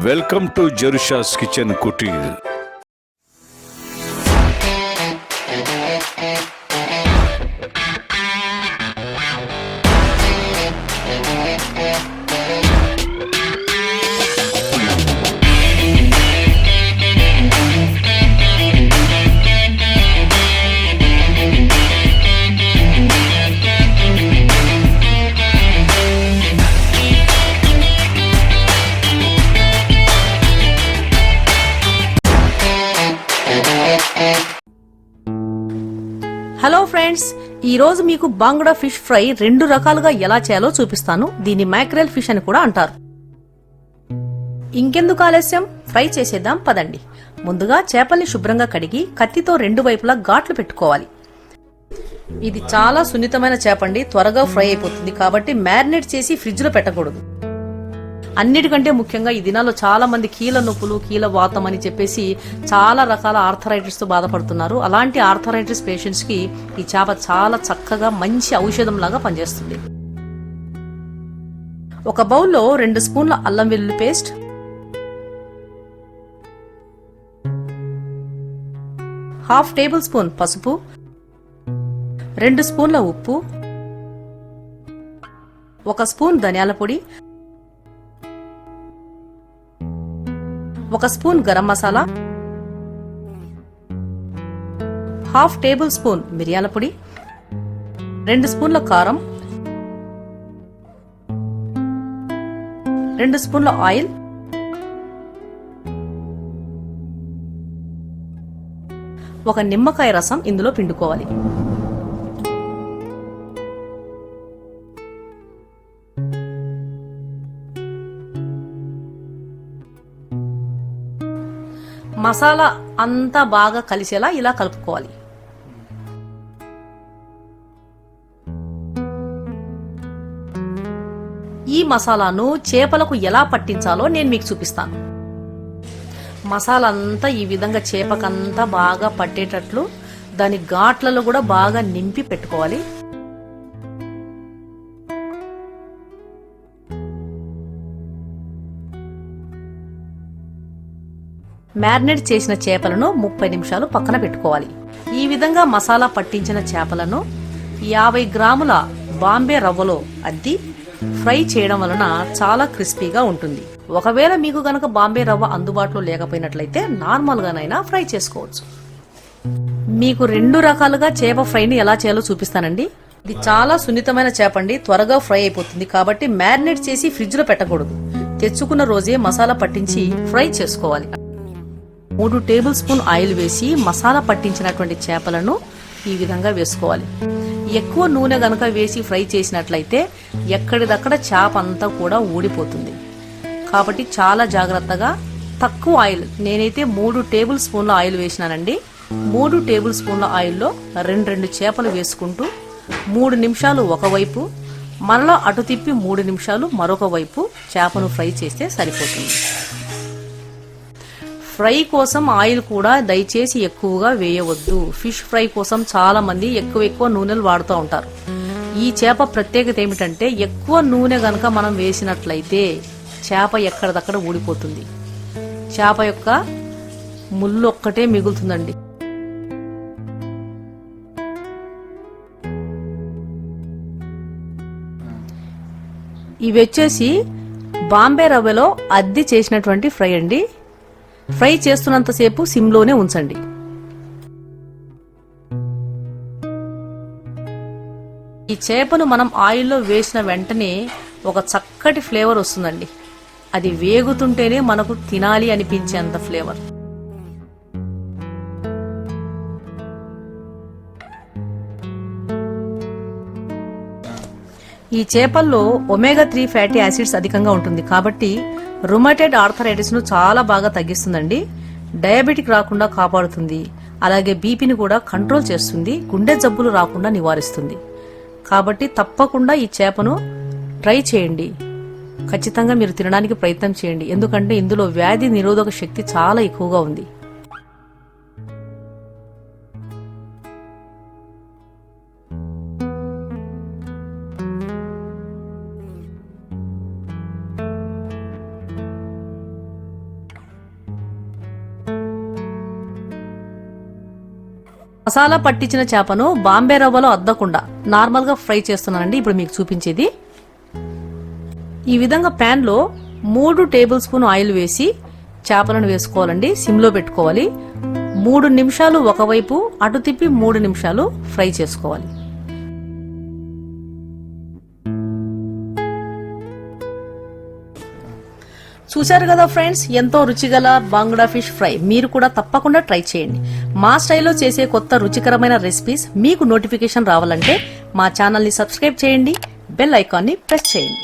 Welcome to Jerusha's Kitchen Kutir. Hello friends, ఈ రోజు మీకు బాంగ్డా ఫిష్ ఫ్రై రెండు రకాలుగా ఎలా చేయాలో చూపిస్తాను. దీన్ని మ్యాక్రెల్ ఫిష్ అని కూడా అంటారు. ఇంకెందుకు ఆలస్యం, ఫ్రై చేసేద్దాం పదండి. ముందుగా చేపల్ని శుభ్రంగా కడిగి కత్తితో రెండు వైపులా ఘాట్లు పెట్టుకోవాలి. ఇది చాలా సున్నితమైన చేపండి, త్వరగా ఫ్రై అయిపోతుంది. కాబట్టి మ్యారినేట్ చేసి ఫ్రిడ్జ్ లో పెట్టకూడదు. అన్నిటికంటే ముఖ్యంగా ఈ దినాల్లో చాలా మంది కీళ్ళ నొప్పులు, కీళ్ళ వాతం అని చెప్పేసి చాలా రకాల ఆర్థరైటిస్ తో బాధపడుతున్నారు. అలాంటి ఆర్థరైటిస్ పేషెంట్స్ కి ఈ చేప చాలా చక్కగా మంచి ఔషధం లాగా పనిచేస్తుంది. ఒక బౌల్లో 2 స్పూన్ల అల్లం వెల్లుల్లి పేస్ట్, 1/2 టేబుల్ స్పూన్ పసుపు, 2 స్పూన్ల ఉప్పు, 1 స్పూన్ ధనియాల పొడి, 1 spoon garam masala, 1/2 table spoon మిరియాల పొడి, 2 స్పూన్ల కారం, 2 స్పూన్ల ఆయిల్, 1 నిమ్మకాయ రసం ఇందులో పిండుకోవాలి. మసాలా అంతా బాగా కలిసేలా ఇలా కలుపుకోవాలి. ఈ మసాలాను చేపలకు ఎలా పట్టించాలో నేను మీకు చూపిస్తాను. మసాలా అంతా ఈ విధంగా చేపకంతా బాగా పట్టేటట్లు దాని ఘాట్లలో కూడా బాగా నింపి పెట్టుకోవాలి. మ్యారినేట్ చేసిన చేపలను 30 నిమిషాలు పక్కన పెట్టుకోవాలి. ఈ విధంగా మసాలా పట్టించిన చేపలను 50 గ్రాముల బాంబే రవ్వలో అద్ది ఫ్రై చేయడం వలన చాలా క్రిస్పీగా ఉంటుంది. ఒకవేళ మీకు గనక బాంబే రవ్వ అందుబాటులో లేకపోయినట్లయితే నార్మల్ గానైనా ఫ్రై చేసుకోవచ్చు. మీకు 2 రకాలుగా చేప ఫ్రైని ఎలా చేయాలో చూపిస్తానండి. ఇది చాలా సున్నితమైన చేపండి, త్వరగా ఫ్రై అయిపోతుంది. కాబట్టి మ్యారినేట్ చేసి ఫ్రిడ్జ్ లో పెట్టకూడదు. తెచ్చుకున్న రోజే మసాలా పట్టించి ఫ్రై చేసుకోవాలి. 3 టేబుల్ స్పూన్ ఆయిల్ వేసి మసాలా పట్టించినటువంటి చేపలను ఈ విధంగా వేసుకోవాలి. ఎక్కువ నూనె గనక వేసి ఫ్రై చేసినట్లయితే ఎక్కడిదక్కడ చేప అంతా కూడా ఊడిపోతుంది. కాబట్టి చాలా జాగ్రత్తగా తక్కువ ఆయిల్, నేనైతే 3 టేబుల్ స్పూన్ల ఆయిల్ వేసినానండి. 3 టేబుల్ స్పూన్ల ఆయిల్లో 2 చేపలు వేసుకుంటూ 3 నిమిషాలు ఒకవైపు, మరలా అటు తిప్పి 3 నిమిషాలు మరొక వైపు చేపను ఫ్రై చేస్తే సరిపోతుంది. ఫ్రై కోసం ఆయిల్ కూడా దయచేసి ఎక్కువగా వేయవద్దు. ఫిష్ ఫ్రై కోసం చాలా మంది ఎక్కువ నూనెలు వాడుతూ ఉంటారు. ఈ చేప ప్రత్యేకత ఏమిటంటే ఎక్కువ నూనె గనక మనం వేసినట్లయితే చేప ఎక్కడిదక్కడ ఊడిపోతుంది. చేప యొక్క ముళ్ళు ఒక్కటే మిగులుతుందండి. ఇవి వచ్చేసి బాంబే రవ్వలో అద్ది చేసినటువంటి ఫ్రై అండి. ఫ్రై చేస్తున్నంతసేపు సిమ్లోనే ఉంచండి. ఈ చేపను మనం ఆయిల్లో వేసిన వెంటనే ఒక చక్కటి ఫ్లేవర్ వస్తుందండి. అది వేగుతుంటేనే మనకు తినాలి అనిపించేంత ఫ్లేవర్. ఈ చేపల్లో ఒమేగా 3 ఫ్యాటీ యాసిడ్స్ అధికంగా ఉంటుంది. కాబట్టి రుమటైడ్ ఆర్థరైటిస్ ను చాలా బాగా తగ్గిస్తుందండి. డయాబెటిక్ రాకుండా కాపాడుతుంది. అలాగే బీపీని కూడా కంట్రోల్ చేస్తుంది. గుండె జబ్బులు రాకుండా నివారిస్తుంది. కాబట్టి తప్పకుండా ఈ చేపను ట్రై చేయండి. ఖచ్చితంగా మీరు తినడానికి ప్రయత్నం చేయండి. ఎందుకంటే ఇందులో వ్యాధి నిరోధక శక్తి చాలా ఎక్కువగా ఉంది. మసాలా పట్టించిన చేపను బాంబే రవ్వలో అద్దకుండా నార్మల్ గా ఫ్రై చేస్తున్నానండి. ఇప్పుడు మీకు చూపించేది ఈ విధంగా ప్యాన్ లో 3 టేబుల్ స్పూన్ ఆయిల్ వేసి చేపలను వేసుకోవాలండి. సిమ్ లో పెట్టుకోవాలి. 3 నిమిషాలు ఒకవైపు అటు తిప్పి 3 నిమిషాలు ఫ్రై చేసుకోవాలి. చూశారు కదా ఫ్రెండ్స్, ఎంతో రుచిగల బాంగ్డా ఫిష్ ఫ్రై. మీరు కూడా తప్పకుండా ట్రై చేయండి. మా స్టైల్లో చేసే కొత్త రుచికరమైన రెసిపీస్ మీకు నోటిఫికేషన్ రావాలంటే మా ఛానల్ ని సబ్స్క్రైబ్ చేయండి, బెల్ ఐకాన్ ని ప్రెస్ చేయండి.